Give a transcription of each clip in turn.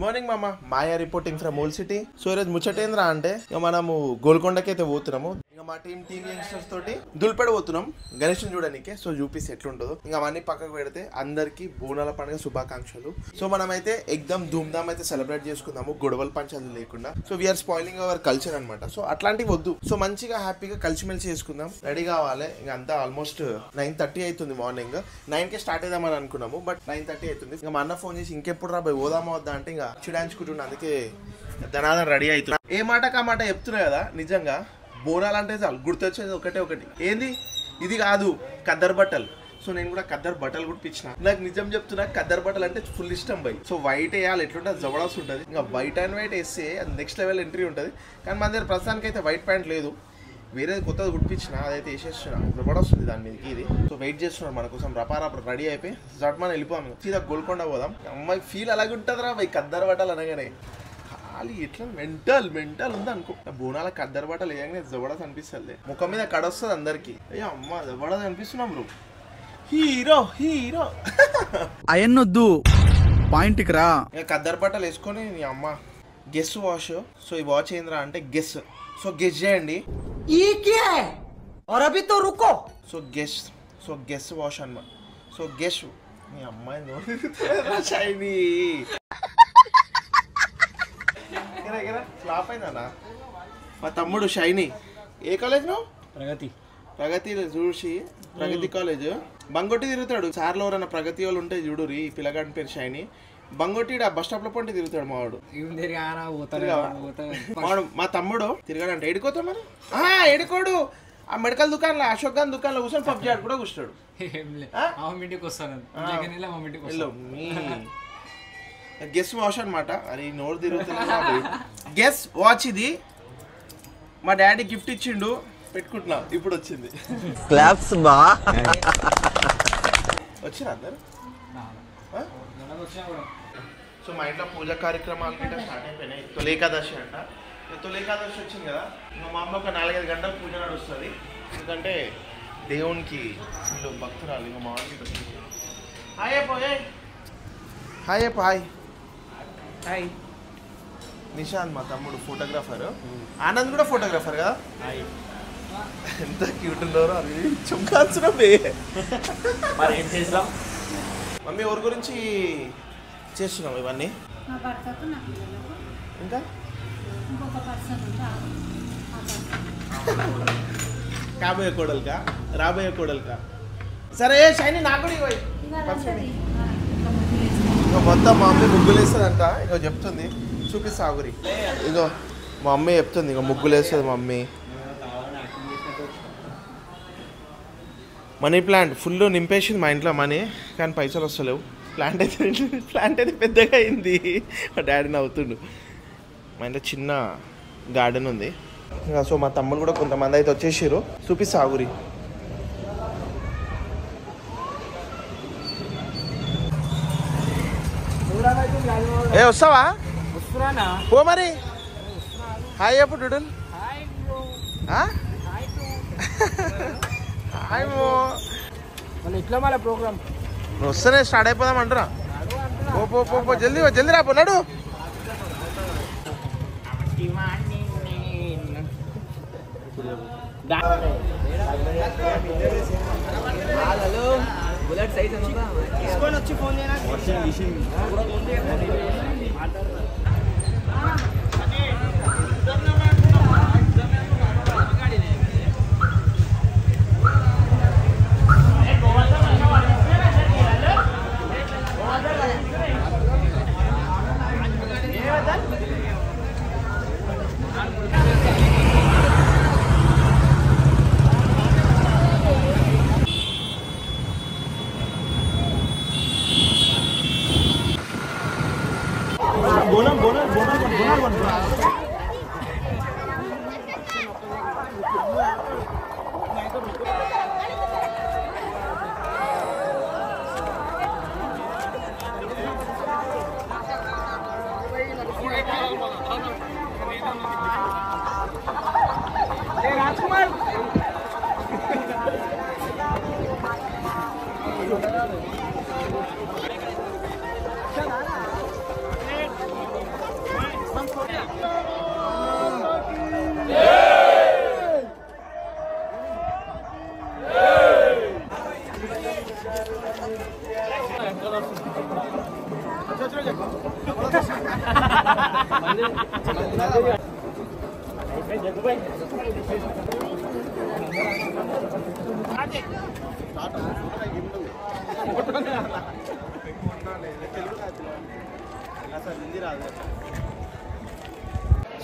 Morning మామ Maya reporting from old city. So ఈరోజు ముచ్చటేంద్ర అంటే ఇక మనము గోల్కొండకి అయితే పోతున్నాము. ఇంకా మా టీమ్ యంగ్స్టర్స్ తోటి దుల్పేడ పోతున్నాం గణేష్ని చూడడానికి. సో చూపిస్తే ఎట్లుంటుందో ఇంకా అవన్నీ పక్కకు పెడితే అందరికి బోనాల పండుగ శుభాకాంక్షలు. సో మనమైతే ఎక్దమ్ ధూమ్ధామ్ అయితే సెలబ్రేట్ చేసుకుందాము, గొడవలు పంచాలు లేకుండా. So we are spoiling our culture అనమాట. సో అట్లాంటివి వద్దు. సో మంచిగా హ్యాపీగా కలిసిమెలిసి చేసుకుందాం. రెడీ కావాలి. ఇంకా అంతా ఆల్మోస్ట్ 9:30 అవుతుంది. మార్నింగ్ 9కే స్టార్ట్ అవుదామని అనుకున్నాము, బట్ 9:30 అవుతుంది. ఇంకా మా అన్న ఫోన్ చేసి ఇంకెప్పుడు రాబోయే పోదామా వద్దా అంటే ఇంకా చిడాంచుకుంటున్నా. అందుకే ధనాదం రెడీ అవుతున్నా. ఏ మాట కా మాట చెప్తున్నా కదా, నిజంగా బోనాలు అంటే చాలు గుర్తొచ్చేది ఒకటి ఏంది, ఇది కాదు ఖద్దర్ బట్టలు. సో నేను కూడా ఖద్దర్ బట్టలు కుట్టించిన. నాకు నిజం చెప్తున్నా, ఖద్దర్ బట్టలు అంటే ఫుల్ ఇష్టం బై. సో వైట్ వేయాలి, ఎట్లుంటే జబర్దస్త్ ఉంటుంది. ఇంకా వైట్ అండ్ వైట్ వేస్తే అది నెక్స్ట్ లెవెల్ ఎంట్రీ ఉంటుంది. కానీ మన దగ్గర ప్రస్తుతానికి అయితే వైట్ ప్యాంట్ లేదు, వేరేది కొత్తది కుట్టించిన, అదైతే వేసేస్తున్నా. జబర్దస్త్ ఉంది దాని మీదకి ఇది. సో వెయిట్ చేస్తున్నాం మన కోసం. రపారప రెడీ అయిపోయి జట్మని వెళ్ళిపోయాము, సీదా గోల్కొండ పోదాం. అమ్మాయి ఫీల్ అలాగే ఉంటుంది రా బై ఖద్దర్ బట్టలు అనగానే. ఖాళీ ఎట్లా మెంటల్ ఉంది అనుకో. బోనాల ఖద్దర్ బట్టలు వేయంగానే జబర్దస్త్ అనిపిస్తుంది. ముఖం మీద కడొస్తుంది అందరికి. అయ్యో అమ్మ జబర్దస్త్ అనిపిస్తున్నాం బ్రో. హీరో అయన్నొద్దు, పాయింట్కి రా. ఇక ఖద్దర్ బట్టలు వేసుకొని నీ అమ్మ గెస్ వాష్. సో ఈ వాచ్ ఏంద్రా అంటే గెస్. సో గెస్ చేయండి. సో గెస్ వాష్ అన్నమాట. సో గెస్ నీ అమ్మాయి షైనీ ఫ్లాప్ అయిందన్నా. మా తమ్ముడు షైనీ ఏ కాలేజ్ నువ్వు? ప్రగతి చూసి ప్రగతి కాలేజ్ బంగొట్టి తిరుగుతాడు. సార్లో ఎవరన్నా ప్రగతి వాళ్ళు ఉంటే చూడు. ఈ పిల్లగాడి పేరు షైనీ. బంగొట్టి బస్ స్టాప్ లో పొంటి తిరుగుతాడు మావాడు. మా తమ్ముడు తిరగాడంటే ఏడుకోతాం మరి. ఏడుకోడు. ఆ మెడికల్ దుకాణంలో అశోక్ గారి దుకాణంలో కూర్చొని పబ్జి ఆడు కూడా కూర్చున్నాడు. గెస్ వాష్ అనమాట. అది నోరు తిరుగుతుంది. గెస్ వాచ్ ఇది మా డాడీ గిఫ్ట్ ఇచ్చిండు, పెట్టుకుంటున్నా. ఇప్పుడు వచ్చింది. క్లాప్స్ బా. వచ్చిన అందరు. సో మా ఇంట్లో పూజా కార్యక్రమాలు గిట్ట స్టార్ట్ అయిపోయినాయి. తొలేకాదశి అంట. తొలేకాదశి వచ్చింది కదా, మా అమ్మ ఒక 4-5 గంటలు పూజ నడుస్తుంది. ఎందుకంటే దేవునికి వీళ్ళు భక్తురాలు. ఇంకా మా వాళ్ళకి వచ్చింది. హాయ్ హాయ్ నిశాంత్ మా తమ్ముడు ఫోటోగ్రాఫర్. ఆనంద్ కూడా ఫోటోగ్రాఫర్ కదా. ఎంత క్యూట్ ఉన్నారో. అది చుంకాల్సిన మమ్మీ ఎవరి గురించి చేస్తున్నాం ఇవన్నీ? ఇంకా కాబోయే కోడలుకా రాబోయే కోడలుకా? సరే షైనీ నాకు కూడా ఇవ్వాలి. మొత్తం మా మమ్మీ ముగ్గులు వేస్తుందంట. ఇగో చెప్తుంది, చూపిస్తా ఆగురి. ఇగో మా మమ్మీ చెప్తుంది, ఇక ముగ్గులు వేస్తుంది మమ్మీ. మనీ ప్లాంట్ ఫుల్ నింపేసింది మా ఇంట్లో మనీ, కానీ పైసలు వస్తలేవు. ప్లాంట్ అయితే పెద్దగా అయింది. మా డాడీ నవ్వుతుండు. మా ఇంట్లో చిన్న గార్డెన్ ఉంది. సో మా తమ్ముడు కూడా కొంతమంది అయితే వచ్చేసారు. చూపిస్తా ఆగురి. ఏ వస్తావా? పో మరి. హాయ్ చెప్పు డూడుల్. హాయ్ మో. ఇట్లా మళ్ళీ ప్రోగ్రామ్ వస్తేనే స్టార్ట్ అయిపోదాం అంటారా? పో జల్దీ రా పోన్నాడు. బుల్లెట్ సైజ్ తీసుకొని వచ్చి ఫోన్ రాజ్కుమార్.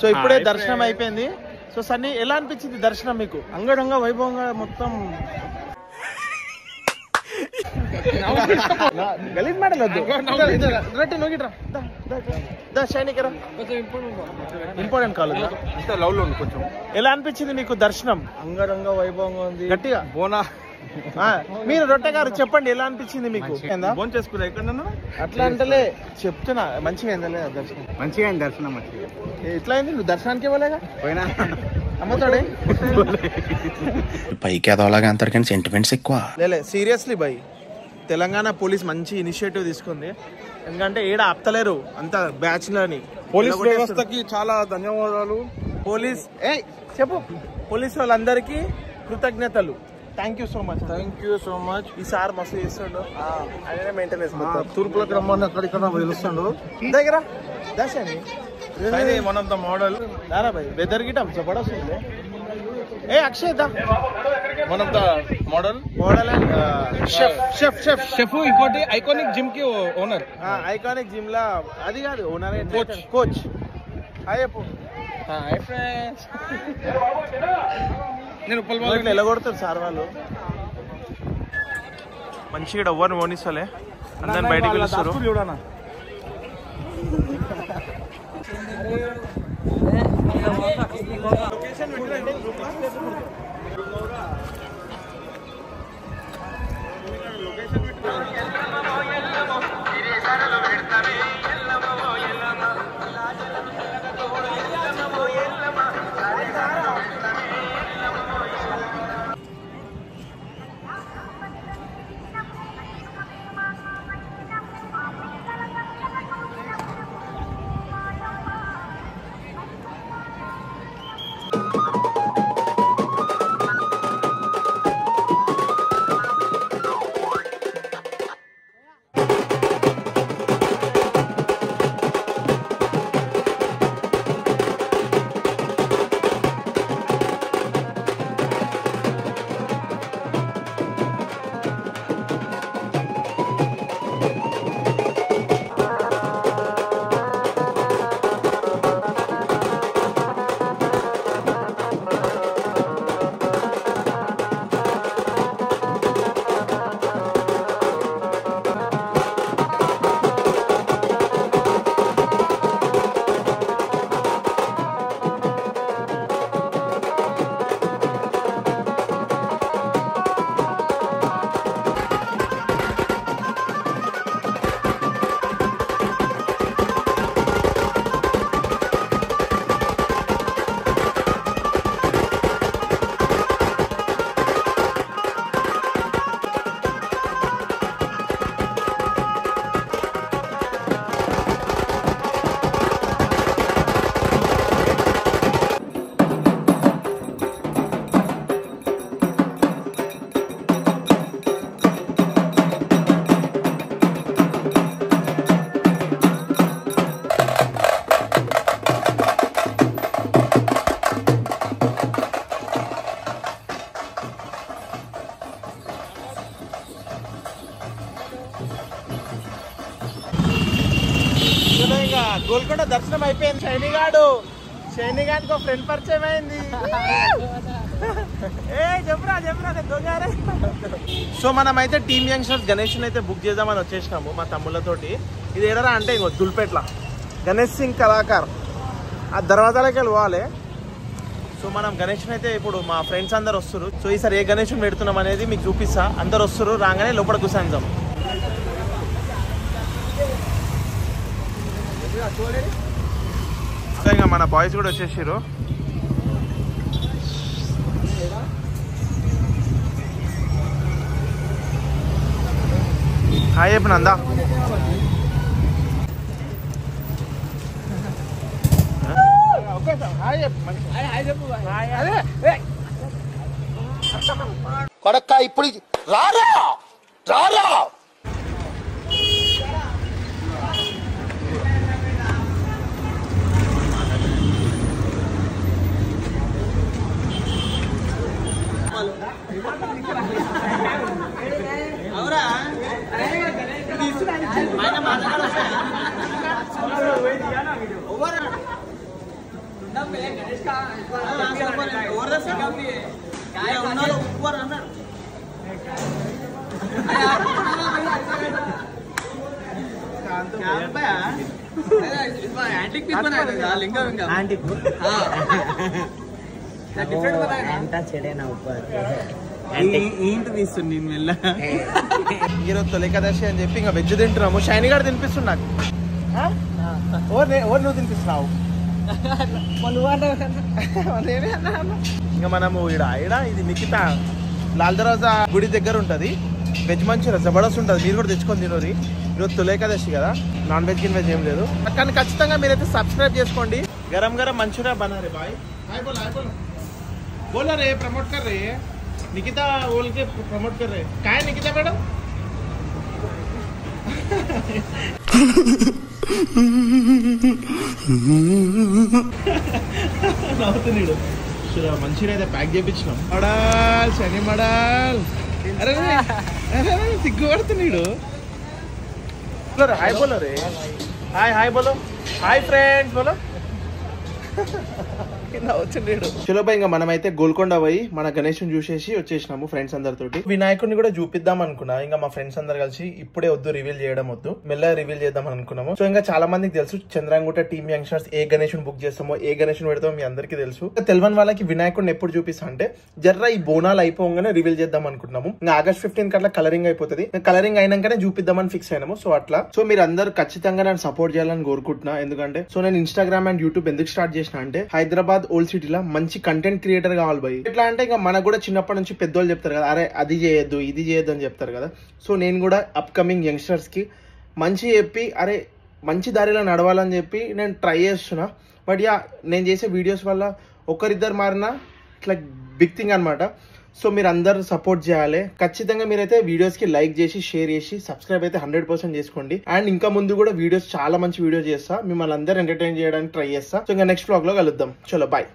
సో ఇప్పుడే దర్శనం అయిపోయింది. సో సన్నీ ఎలా అనిపించింది దర్శనం మీకు? అంగరంగ వైభవంగా మొత్తం గలీజ్ మాటలు వద్దు. ఇంపార్టెంట్ కాలేజ్ లవ్ లో కొంచెం. ఎలా అనిపించింది మీకు దర్శనం? అంగరంగ వైభవంగా ఉంది. గట్టిగా బోనా మీరు రొట్టె గారు చెప్పండి ఎలా అనిపించింది మీకు? ఫోన్ చేసుకున్నా ఎక్కడ అట్లా అంటలే చెప్తున్నా. మంచిగా అయిందలే దర్శనం? మంచిగా అయింది దర్శనం. మంచిగా ఎట్లా అయింది? నువ్వు దర్శనానికి ఇవ్వలేగా? పోయినా అమ్మతాడే పైకి అదోలాగా అంటారు కానీ సెంటిమెంట్స్ ఎక్కువ. లేలే సీరియస్లీ బై, తెలంగాణ పోలీస్ మంచి ఇనిషియేటివ్ తీసుకుంది. ఎందుకంటే ఏడ ఆపుతలేరు అంత బ్యాచ్లని. పోలీస్ వ్యవస్థకి చాలా ధన్యవాదాలు. పోలీస్ చెప్పు పోలీస్ వాళ్ళందరికీ కృతజ్ఞతలు. Thank you so much. Thank you so much. ఈ సార్ మస్తు చేస్తుండు, ఆయనే మెయింటెనెన్స్ తూర్పులకు రమ్మని అక్కడిక్కడ వెలుస్తుండు దగ్గర దశని one of the model. Dara bhai వెదర్ గిటం జబర్దస్త్. ఏ అక్షయ్ దా one of the model. Model and chef ఇంకోటి ఐకానిక్ జిమ్ కి ఓనర్. ఐకానిక్ జిమ్ లా అది కాదు ఓనర్, కోచ్. హాయ్ చెప్పు. Hi friends. నేను ఇట్లా ఎలా కొడతారు సార్ వాళ్ళు? మంచిగా ఎవరిని ఓనిస్తలే, అందరిని బయటికి పిలుస్తారు. చూడనా ఇంకా గోల్కొండ దర్శనం అయిపోయింది. షైనీ గాడికి ఒక ఫ్రెండ్ పరిచయం అయింది. చెప్పరా దొంగారే. సో మనం అయితే టీమ్ యంగ్స్టర్స్ గణేష్ అయితే బుక్ చేద్దామని వచ్చేసినాము మా తమ్ముళ్ళతోటి. ఇది ఏడరా అంటే ఇంకో దుల్పేట్ల గణేష్ సింగ్ కళాకార్ ఆ దర్వాజాలకి వెళ్ళి పోవాలి. సో మనం గణేష్ అయితే ఇప్పుడు మా ఫ్రెండ్స్ అందరు వస్తారు. సో ఈసారి ఏ గణేష్ పెడుతున్నాం అనేది మీకు చూపిస్తా. అందరు వస్తారు, రాగానే లోపల కూర్చొని ఇంకా మన బాయ్స్ కూడా వచ్చేసారు. హాయ్ చెప్పు నందా. కొడక్క ఇప్పుడు రారా రారా ఏంటి తీస్తుంది నేను వెళ్ళా ఈరోజు తొలి ఏకాదశి అని చెప్పి ఇంకా వెజ్ తింటున్నాము. షైనీ గారు తినిపిస్తుంది నాకు. ఓర్ నువ్వు తినిపిస్తున్నావు. ఇంకా మనము ఈడ ఇది నిఖిత లాల్ దర్వాజా గుడి దగ్గర ఉంటది. వెజ్ మంచూరియా జబర్దస్త్ ఉంటుంది. మీరు కూడా తెచ్చుకొని తినోరి. ఈరోజు తొలి ఏకాదశి కదా, నాన్ వెజ్ గిన్ వెజ్ ఏం లేదు. కానీ ఖచ్చితంగా మీరైతే సబ్స్క్రైబ్ చేసుకోండి. గరం గరం మంచూరియా బనా రే బాయ్. హాయ్ బోలో హాయ్ బోలో बोला रे, प्रमोट कर रहे हैं निकिता बोल के प्रमोट कर रहे हैं. क्या है निकिता मैडम? నవ్వుతున్నాడు. మంచిగా అయితే ప్యాక్ చేయించినాం. మడాల్ శని మడాల్. అరే సిగ్గుపడుతున్నాడు. హాయ్ బోలో రే. హాయ్ హాయ్ బోలో. హాయ్ ఫ్రెండ్స్ బోలో. చలో బై, ఇంకా మనమైతే గోల్కొండ పోయి మన గణేష్ చూసేసి వచ్చేసినాము ఫ్రెండ్స్ అందరితోటి. వినాయకుడిని కూడా చూపిద్దాం అనుకున్నా. ఇంకా మా ఫ్రెండ్స్ అందరు కలిసి ఇప్పుడే వద్దు, రివీల్ చేయడం వద్దు, మెల్లగా రివీల్ చేద్దాం అనుకున్నాము. సో ఇంకా చాలా మందికి తెలుసు చంద్రంగుట్ట టీమ్ యంగ్స్టర్స్ ఏ గణేష్ బుక్ చేస్తామో, ఏ గణేష్ పెడతామో మీ అందరికీ తెలుసు. తెలియని వాళ్ళకి వినాయకుడిని ఎప్పుడు చూపిస్తా అంటే జర్రా ఈ బోనాలు అయిపోగానే రివీల్ చేద్దాం అనుకుంటున్నాము. ఇంకా August 15 అట్లా కలరింగ్ అయిపోతుంది. కలరింగ్ అయినాకనే చూపిద్దామని ఫిక్స్ అయినాము. సో అట్లా సో మీరు అందరు ఖచ్చితంగా నన్ను సపోర్ట్ చేయాలని కోరుకుంటున్నా. ఎందుకంటే సో నేను ఇన్స్టాగ్రామ్ అండ్ యూట్యూబ్ ఎందుకు స్టార్ట్ చేసిన అంటే హైదరాబాద్ ఓల్డ్ సిటీలో మంచి కంటెంట్ క్రియేటర్ కావాలి భయ్. ఎట్లా అంటే ఇంకా మనకు కూడా చిన్నప్పటి నుంచి పెద్దోళ్ళు చెప్తారు కదా, అరే అది చేయొద్దు ఇది చేయొద్దు అని చెప్తారు కదా. సో నేను కూడా అప్కమింగ్ యంగ్స్టర్స్ కి మంచి చెప్పి అరే మంచి దారిలో నడవాలని చెప్పి నేను ట్రై చేస్తున్నా. బట్ యా నేను చేసే వీడియోస్ వల్ల ఒకరిద్దరు మారినా ఇట్లా బిగ్ థింగ్ అనమాట. సో మీరు అందరు సపోర్ట్ చేయాలి. ఖచ్చితంగా మీరైతే వీడియోస్ కి లైక్ చేసి షేర్ చేసి సబ్స్క్రైబ్ అయితే 100% చేసుకోండి. అండ్ ఇంకా ముందు కూడా వీడియోస్ చాలా మంచి వీడియోస్ చేస్తా, మిమ్మల్ని అందరూ ఎంటర్టైన్ చేయడానికి ట్రై చేస్తా. సో ఇంకా నెక్స్ట్ వ్లాగ్ లో కలుద్దాం. చలో బాయ్.